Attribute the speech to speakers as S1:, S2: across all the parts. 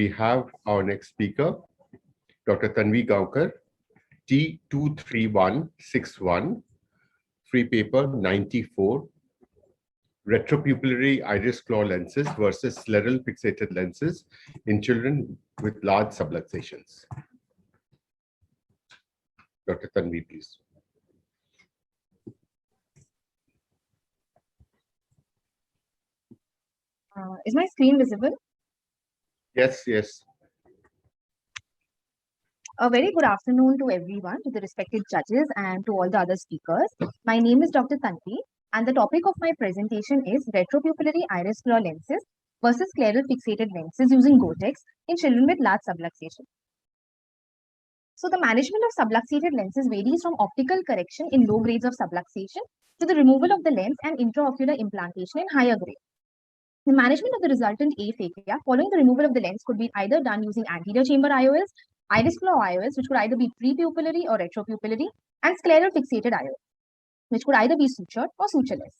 S1: We have our next speaker, Dr. Tanvi Gaonkar, T23161, free paper 94, retropupillary iris claw lenses versus scleral fixated lenses in children with large subluxations. Dr. Tanvi, please.
S2: Is my screen visible?
S1: Yes, yes.
S2: A very good afternoon to everyone, to the respected judges and to all the other speakers. My name is Dr. Tanvi, and the topic of my presentation is retropupillary iris claw lenses versus scleral fixated lenses using Gotex in children with large subluxation. So the management of subluxated lenses varies from optical correction in low grades of subluxation to the removal of the lens and intraocular implantation in higher grade. The management of the resultant aphakia following the removal of the lens could be either done using anterior chamber IOLs, iris claw IOLs, which could either be prepupillary or retropupillary, and scleral fixated IOLs, which could either be sutured or sutureless.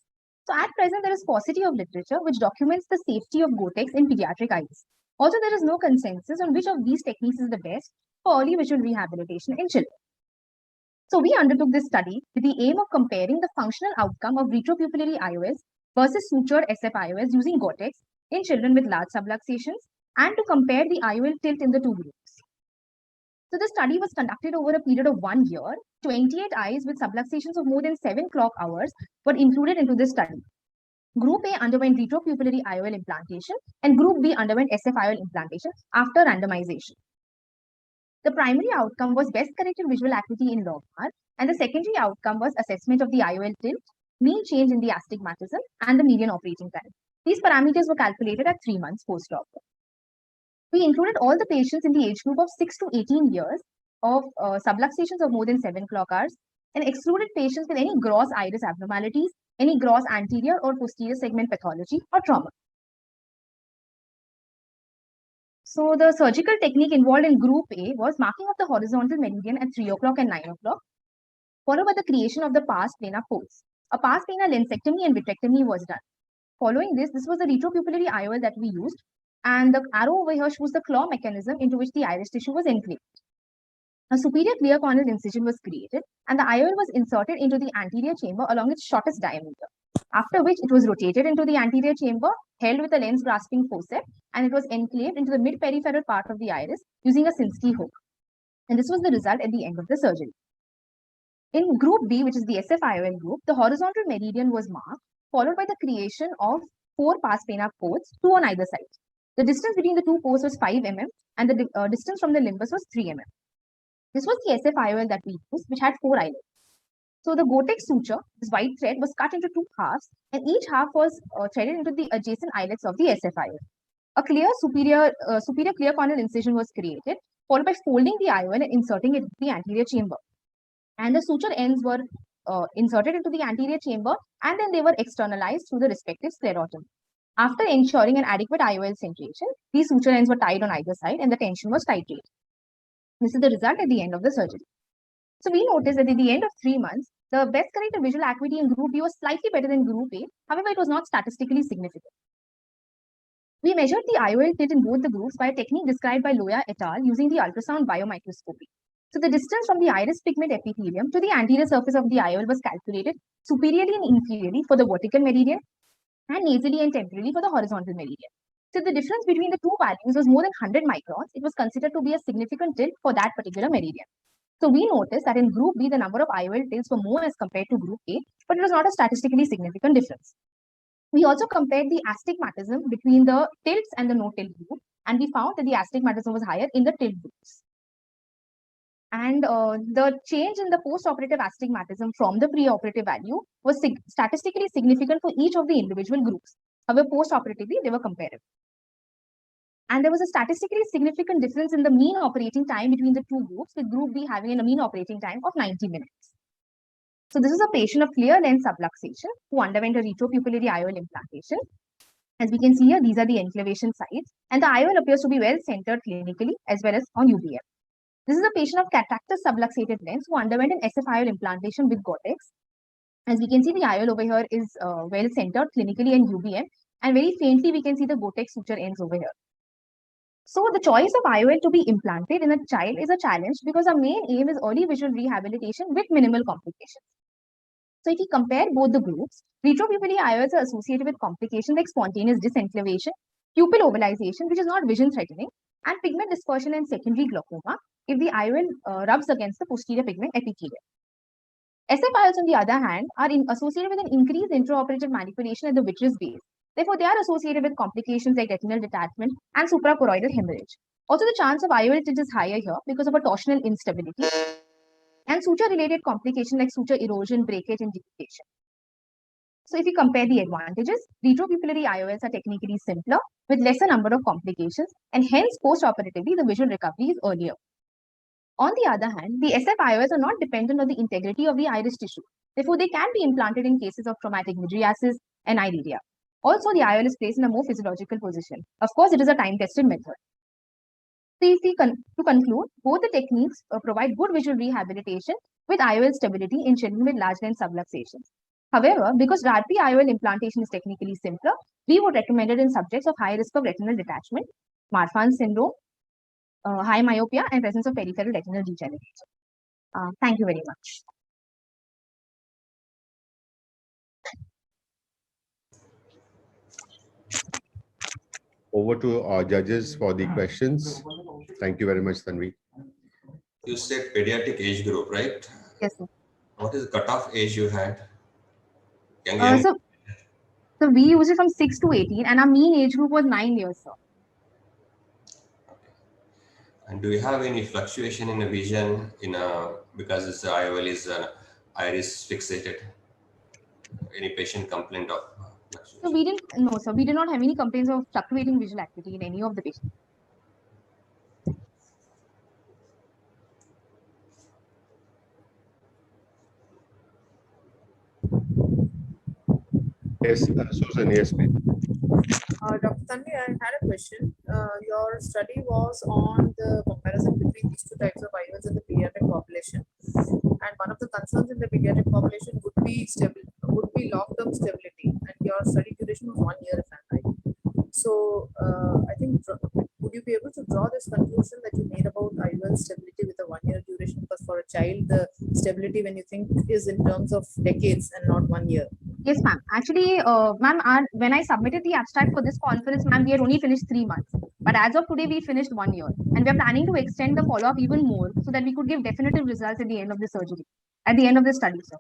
S2: So at present, there is paucity of literature which documents the safety of Gotex in pediatric eyes. Also, there is no consensus on which of these techniques is the best for early visual rehabilitation in children. So we undertook this study with the aim of comparing the functional outcome of retropupillary IOLs versus sutured SF IOLs using Gotex in children with large subluxations and to compare the IOL tilt in the two groups. So the study was conducted over a period of 1 year. 28 eyes with subluxations of more than 7 clock hours were included into this study. Group A underwent retropupillary IOL implantation and Group B underwent SF IOL implantation after randomization. The primary outcome was best corrected visual acuity in logMAR, and the secondary outcome was assessment of the IOL tilt, mean change in the astigmatism, and the median operating time. These parameters were calculated at 3 months post-op. We included all the patients in the age group of 6 to 18 years of subluxations of more than 7 clock hours and excluded patients with any gross iris abnormalities, any gross anterior or posterior segment pathology or trauma. So the surgical technique involved in Group A was marking of the horizontal meridian at 3 o'clock and 9 o'clock, followed by the creation of the pars plana folds. A pars plana lensectomy and vitrectomy was done. Following this was the retropupillary IOL that we used, and the arrow over here shows the claw mechanism into which the iris tissue was enclaved. A superior clear corneal incision was created, and the IOL was inserted into the anterior chamber along its shortest diameter, after which it was rotated into the anterior chamber, held with a lens grasping forceps, and it was enclaved into the mid-peripheral part of the iris using a Sinskey hook. And this was the result at the end of the surgery. In Group B, which is the SF IOL group, the horizontal meridian was marked, followed by the creation of 4 pars plana posts, 2 on either side. The distance between the two posts was 5 mm, and the distance from the limbus was 3 mm. This was the SF IOL that we used, which had 4 eyelets. So the Gotex suture, this white thread, was cut into 2 halves, and each half was threaded into the adjacent eyelets of the SF IOL. A clear superior clear corneal incision was created, followed by folding the IOL and inserting it into the anterior chamber. And the suture ends were inserted into the anterior chamber, and then they were externalized through the respective sclerotomy. After ensuring an adequate IOL centration, these suture ends were tied on either side, and the tension was titrated. This is the result at the end of the surgery. So we noticed that at the end of 3 months, the best corrected visual acuity in Group B was slightly better than Group A. However, it was not statistically significant. We measured the IOL tilt in both the groups by a technique described by Loya et al. Using the ultrasound biomicroscopy. So the distance from the iris pigment epithelium to the anterior surface of the IOL was calculated superiorly and inferiorly for the vertical meridian and nasally and temporally for the horizontal meridian. So the difference between the two values was more than 100 microns. It was considered to be a significant tilt for that particular meridian. So we noticed that in Group B, the number of IOL tilts were more as compared to Group A, but it was not a statistically significant difference. We also compared the astigmatism between the tilts and the no tilt group, and we found that the astigmatism was higher in the tilt groups. And the change in the post-operative astigmatism from the pre-operative value was statistically significant for each of the individual groups. However, post-operatively, they were comparable. And there was a statistically significant difference in the mean operating time between the two groups, with Group B having a mean operating time of 90 minutes. So this is a patient of clear lens subluxation who underwent a retropupillary IOL implantation. As we can see here, these are the enclavation sites, and the IOL appears to be well centered clinically as well as on UBM. This is a patient of cataractous subluxated lens who underwent an SF IOL implantation with Gotex. As we can see, the IOL over here is well centered clinically and UBM, and very faintly we can see the Gotex suture ends over here. So the choice of IOL to be implanted in a child is a challenge because our main aim is early visual rehabilitation with minimal complications. So if we compare both the groups, retropupillary IOLs are associated with complications like spontaneous disinflammation, pupil ovalization, which is not vision threatening, and pigment dispersion and secondary glaucoma if the IOL rubs against the posterior pigment epithelium. SF IOLs, on the other hand, are associated with an increased intraoperative manipulation at the vitreous base. Therefore, they are associated with complications like retinal detachment and suprachoroidal hemorrhage. Also, the chance of IOL tilt is higher here because of a torsional instability and suture-related complications like suture erosion, breakage, and deviation. So if we compare the advantages, retropupillary IOLs are technically simpler with lesser number of complications, and hence post-operatively the visual recovery is earlier. On the other hand, the SF IOLs are not dependent on the integrity of the iris tissue. Therefore, they can be implanted in cases of traumatic mydriasis and ileria. Also, the IOL is placed in a more physiological position. Of course, it is a time-tested method. So if we to conclude, both the techniques provide good visual rehabilitation with IOL stability in children with large lens subluxations. However, because RADP IOL implantation is technically simpler, we would recommend it in subjects of high risk of retinal detachment, Marfan syndrome, high myopia, and presence of peripheral retinal degeneration. Thank you very much.
S1: Over to our judges for the questions. Thank you very much, Tanvi.
S3: You said pediatric age group, right?
S2: Yes, sir.
S3: What is the cutoff age you had? Young.
S2: So we use it from 6 to 18, and our mean age group was 9 years, sir.
S3: And do you have any fluctuation in the vision because this IOL is iris fixated? Any patient complaint of fluctuation?
S2: So we did not have any complaints of fluctuating visual acuity in any of the patients.
S1: Yes, Susan, yes, please.
S4: Dr. Tanvi, I had a question. Your study was on the comparison between these two types of IOLs in the pediatric population, and one of the concerns in the pediatric population would be long-term stability, and your study duration was 1 year, if I'm right. So, I think would you be able to draw this conclusion that you made about IOL stability with a 1 year duration? Because for a child, the stability, when you think, is in terms of decades and not 1 year.
S2: Yes, ma'am. Actually, ma'am, when I submitted the abstract for this conference, ma'am, we had only finished 3 months. But as of today, we finished 1 year. And we are planning to extend the follow-up even more so that we could give definitive results at the end of the surgery, at the end of the study, sir.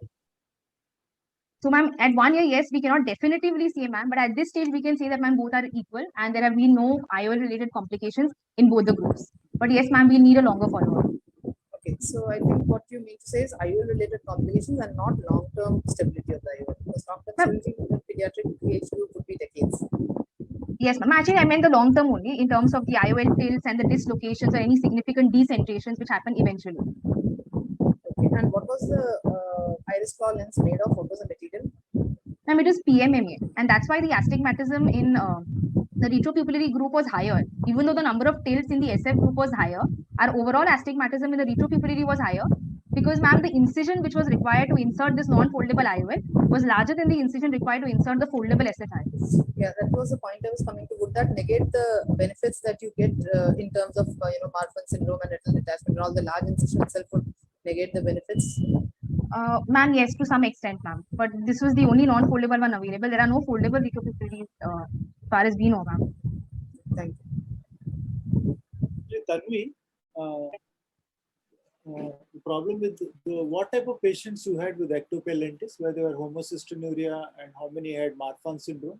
S2: So, ma'am, at 1 year, yes, we cannot definitively say, ma'am, but at this stage, we can say that, ma'am, both are equal and there have been no IOL-related complications in both the groups. But yes, ma'am, we need a longer follow-up.
S4: Okay, so I think what you mean to say is IOL-related complications and not long-term stability of the IOL. Because long-term stability in the pediatric age group would be decades.
S2: Yes, ma'am. Actually, I meant the long-term only in terms of the IOL tilts and the dislocations or any significant decentrations which happen eventually.
S4: Okay, and what was the iris claw lens made of? What was the material?
S2: Ma'am, it is PMMA, and that's why the astigmatism in the retropupillary group was higher. Even though the number of tilts in the SF group was higher, our overall astigmatism in the retropupillary was higher because, ma'am, the incision which was required to insert this non-foldable IOL was larger than the incision required to insert the foldable SF IOL.
S4: Yeah, that was the point I was coming to. Would that negate the benefits that you get in terms of Marfan syndrome and retinal detachment, and all the large incision itself would negate the benefits?
S2: Ma'am, yes, to some extent, ma'am. But this was the only non-foldable one available. There are no foldable retropupillaries as far as we know, ma'am.
S4: Thank you.
S5: Tanvi, the problem with what type of patients you had with ectopia lentis, where they were homocystinuria, and how many had Marfan syndrome?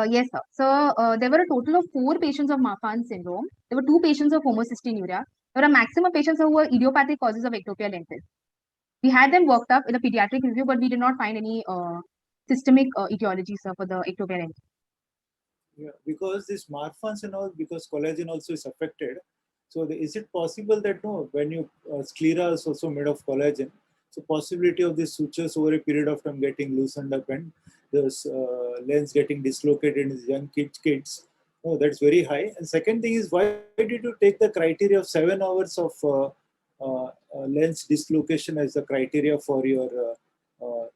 S2: Yes, sir. So there were a total of 4 patients of Marfan syndrome. There were 2 patients of homocystinuria. There were a maximum patients who were idiopathic causes of ectopia lentis. We had them worked up in a pediatric review, but we did not find any systemic etiology, sir, for the ectopia lentis.
S5: Yeah, because this Marfans and all, because collagen also is affected. So is it possible that when you sclera is also made of collagen, so possibility of these sutures over a period of time getting loosened up and this lens getting dislocated in young kids, that's very high. And second thing is, why did you take the criteria of 7 hours of lens dislocation as the criteria for your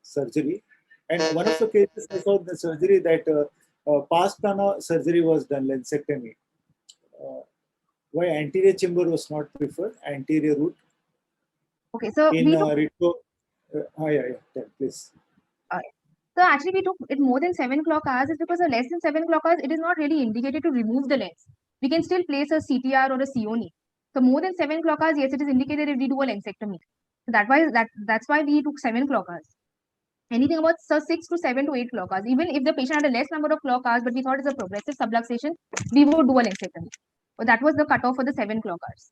S5: surgery? And one of the cases I saw the surgery that past plana surgery was done, lensectomy. why anterior chamber was not preferred, anterior root
S2: Okay, so
S5: in
S2: we took,
S5: retro. Tell, please.
S2: so actually we took it more than 7 clock hours is because less than 7 clock hours, it is not really indicated to remove the lens. We can still place a CTR or a CONE. So more than 7 clock hours, yes, it is indicated if we do a lensectomy. So that's why we took 7 clock hours. Anything about 6 to 7 to 8 clock hours. Even if the patient had a less number of clock hours, but we thought it's a progressive subluxation, we would do a lensectomy. But that was the cutoff for the 7 clock hours.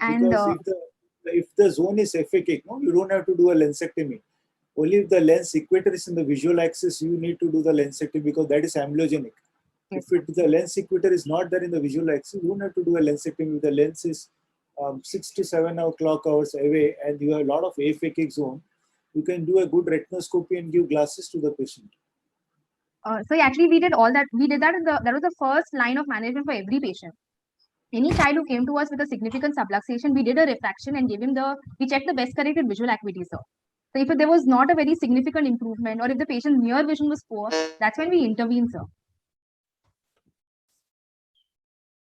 S2: And
S5: Because if the zone is aphakic, no, you don't have to do a lensectomy. Only if the lens equator is in the visual axis, you need to do the lensectomy because that is amblyogenic.
S2: yes,
S5: If the lens equator is not there in the visual axis, you don't have to do a lensectomy. If the lens is 6 to 7 clock hours away and you have a lot of aphakic zone, you can do a good retinoscopy and give glasses to the patient.
S2: so actually we did all that. We did that. That was the first line of management for every patient. Any child who came to us with a significant subluxation, we did a refraction and we checked the best corrected visual acuity, sir. So if there was not a very significant improvement or if the patient's near vision was poor, that's when we intervene, sir.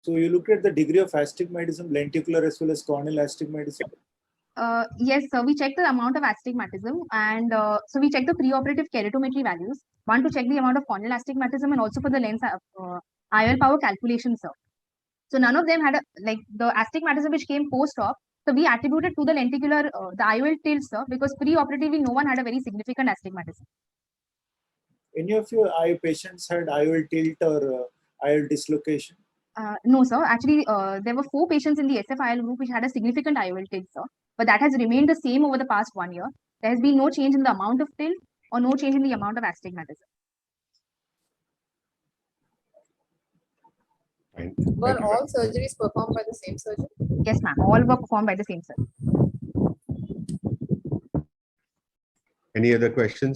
S5: So you looked at the degree of astigmatism, lenticular as well as corneal astigmatism.
S2: Yes, sir. We checked the amount of astigmatism and so we checked the preoperative keratometry values. One to check the amount of corneal astigmatism and also for the lens IOL power calculation, sir. So none of them had the astigmatism which came post-op. So we attributed to the lenticular, the IOL tilt, sir, because preoperatively no one had a very significant astigmatism.
S5: Any of your eye patients had IOL tilt or IOL dislocation?
S2: No, sir. Actually, there were 4 patients in the SFIL group which had a significant IOL tilt, sir. But that has remained the same over the past 1 year. There has been no change in the amount of tilt or no change in the amount of astigmatism.
S1: Fine.
S4: Were
S1: Thank you,
S4: all surgeries performed by the same surgeon?
S2: Yes, ma'am. All were performed by the same surgeon.
S1: Any other questions?